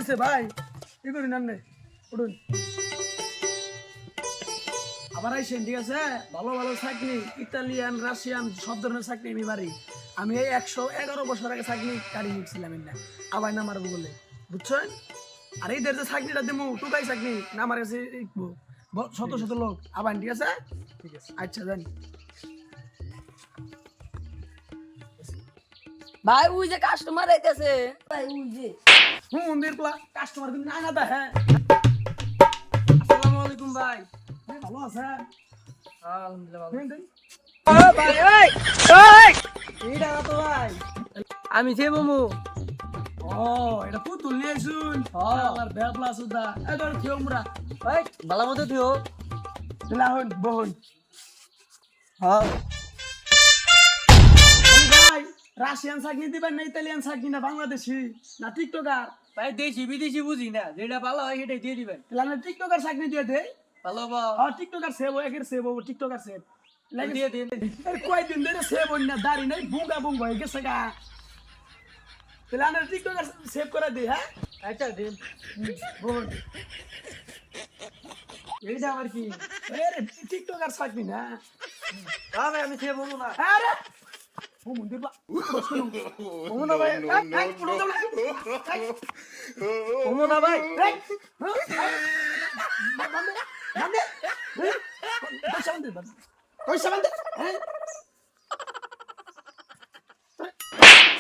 হয়েছে ভাই কি করি না উঠুন আবার আইসেন ঠিক আছে ভালো ভালো চাকরি ইতালিয়ান রাশিয়ান সব ধরনের চাকরি আমি পারি আমি এই 111 বছর আগে চাকরি কাটি নিচ্ছিলাম না আবার না মারবো বলে বুঝছেন আর এই যে চাকরিটা দেবো টুকাই চাকরি না আমার কাছে শত শত লোক আবার ঠিক আছে আচ্ছা জানি ভাই ওই যে কাস্টমার আইতেছে ভাই ওই যে দেখলা কাস্টমার কিন্তু না না হ্যাঁ আসসালামু আলাইকুম ভাই ভালো আছেন আলহামদুলিল্লাহ ভালো দিন। ও ভাই এই এইটা তো ভাই আমি যে বমু ও এটা পুতুল নিয়ে শুন আর বেবলা সুদা এবার কেউ মুরা ভাই ভালো মতো দিও লাহন বহন হ্যাঁ ভাই রাশিয়ান চাকরি দিবেন না ইতালিয়ান চাকরি না বাংলাদেশি না টিকটকার ভাই দেশি বিদেশি বুঝি না যেটা ভালো হয় সেটাই দিয়ে দিবেন তাহলে টিকটকার চাকরি দিয়ে দে ভালো বা হ্যাঁ টিকটকার সেভ একের সেভ টিকটকার সেভ দিয়ে দিন কয়দিন ধরে সেভ না দাড়ি নাই বুঙ্গা বুঙ্গ হয়ে গেছে গা তাহলে আমরা টিকটকার সেভ করে দিই হ্যাঁ আচ্ছা দিন বল এইটা আবার কি আরে টিকটকার চাকরি না ভাই আমি যে বমু না আরে ও মন্দির বা ও না ভাই বমু না ভাই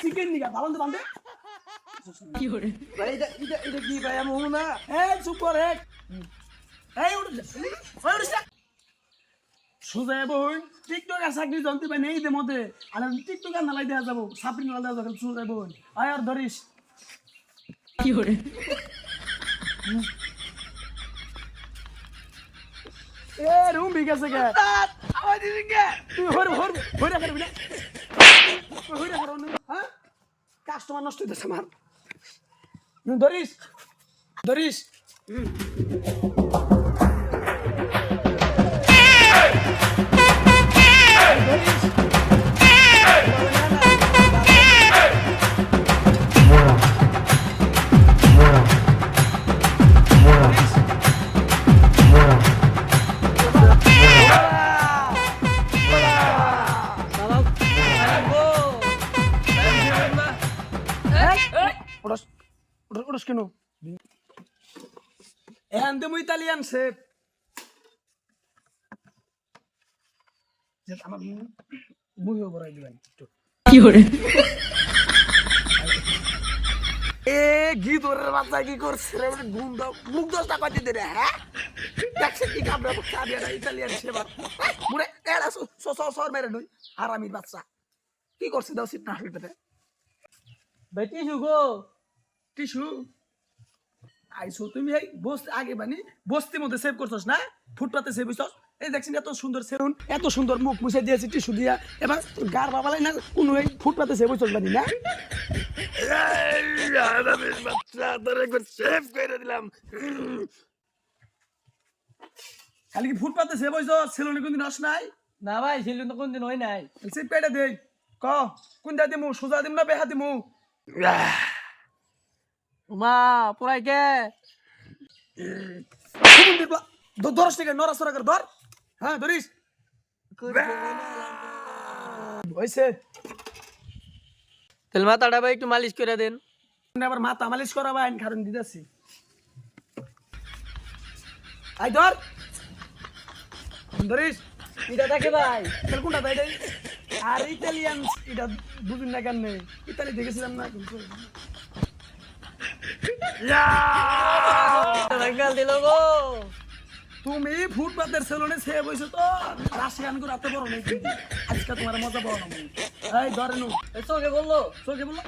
চিকেন নিগা ভালো তো বান্ধে কি করে ভাই এটা কি ভাই আমি বমু না এই চুপ করে এই উঠ সুজা বোন টিকটকার চাকরি জানতে পাই নেই দে মধ্যে আর টিকটকার নালাই দেওয়া যাবো সাপড়ি নালা দেওয়া যাবে সুজা বোন আয় আর ধরিস কি করে এ রুম বিগেছে গে আমার দিদি গে তুই হর হর হরে করবি না হরে করো না হ্যাঁ কাস্টমার নষ্ট হইতেছে আমার ধরিস ধরিস ওটা কেন এখান থেকে ইতালিয়ান শেফ আমার মুভিও বড়াই দিবেন কি করে এ গিদরের বাচ্চা কি করছে রে ঘুম দাও মুখ দোষ টাকা দিতে রে হ্যাঁ দেখছে কি কামড়া খাবিয়া না ইতালিয়ান শেফ মুরে এড়া সর মেরে নই হারামির বাচ্চা কি করছে দাও সিট না হাসপাতালে বেটি সুগো টিস্যু আইসো তুমি এই আগে মানে বস্তির মধ্যে সেভ করছস না ফুটপাতে সেভ হইছস এই দেখছিস এত সুন্দর সেলুন এত সুন্দর মুখ মুছে দিয়েছি টিস্যু দিয়া এবার গার বাবালাই না কোনো এই ফুটপাতে সেভ হইছস বানি না বাচ্চা তোর একবার সেভ করে দিলাম খালি কি ফুটপাতে সেভ হইছস সেলুনে কোনদিন আস নাই না ভাই ছিল তো কোনদিন হয় নাই সে পেটে দেই ক কোন দা দিমু সুজা দিম না বেহা দিমু মা পুরাই কে ধরস থেকে নড়াচড়া কর ধর হ্যাঁ ধরিস হয়েছে তেল মাথাটা ভাই একটু মালিশ করে দেন আবার মাথা মালিশ করাবা আইন কারণ দিতেছি আই ধর ধরিস এটা থাকে ভাই তেল কোনটা তাই দেয় আর ইতালিয়ান এটা বুঝুন না কেন ইতালি দেখেছিলাম না কিন্তু রাঙ্গাল দিল গো তুমি ফুটপাতের সেলুনে সেভ হয়েছো তো রাশিয়ান করে এত বড় নেই কিন্তু আজকে তোমার মজা বড় না এই ধরে নু চোখে বললো চোখে বললো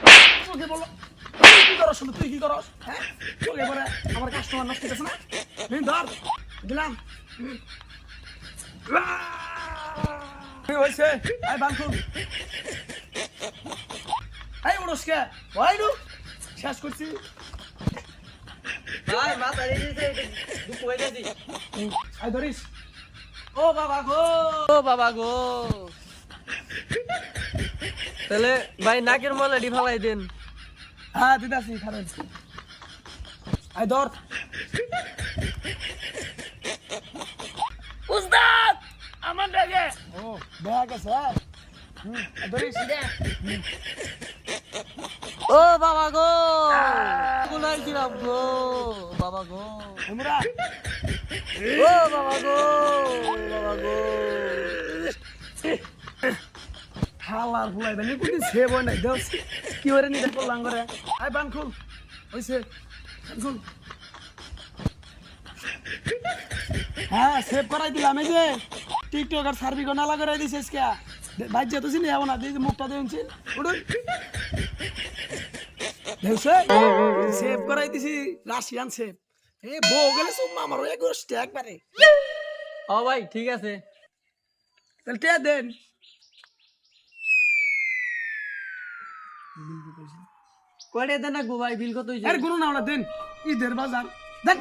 তুই কি করস শুনো তুই কি করস হ্যাঁ চোখে পরে আমার কাস্টমার নষ্ট হয়েছে না ধর দিলাম হয়েছে এই বান্ধব এই উড়সকে বলাইনু শেষ করছি ভাই মাথা দিয়েছে দুপ হয়ে যাচ্ছি আই ধরিস ও বাবা গো তাহলে ভাই নাকের মলাডি ফালাই দেন হ্যাঁ দিদাসি খারাপ আই ধর উস্তাদ আমার ব্যাগে ও দেখা গেছে ধরিস ও বাবা গো গুলাইছিলাম গো বাবা গো আমরা ও বাবা গো বাবা গো হালার ফুলাই বানি কোন সেভ হয় নাই দেখ কি করে নি দেখো লাঙ্গরে আই বান খুল হইছে খুল হ্যাঁ সেভ করাই দিলাম এই যে টিকটক আর সার্ভি গো নালা করাই দিছিস কে ভাই যেত চিনি যাবো না দিদি মুখটা দেউছিন উড়ুন দেখছে সেভ করাই দিছি রাশিয়ান সেভ এ বউ গেলে সুম্মা আমার এক গোষ্ঠী একবারে ও ভাই ঠিক আছে তাহলে টিয়া দেন কয়টা দেন না গো ভাই বিল কত হইছে আরে গুরু না ওরা দেন ঈদের বাজার দেন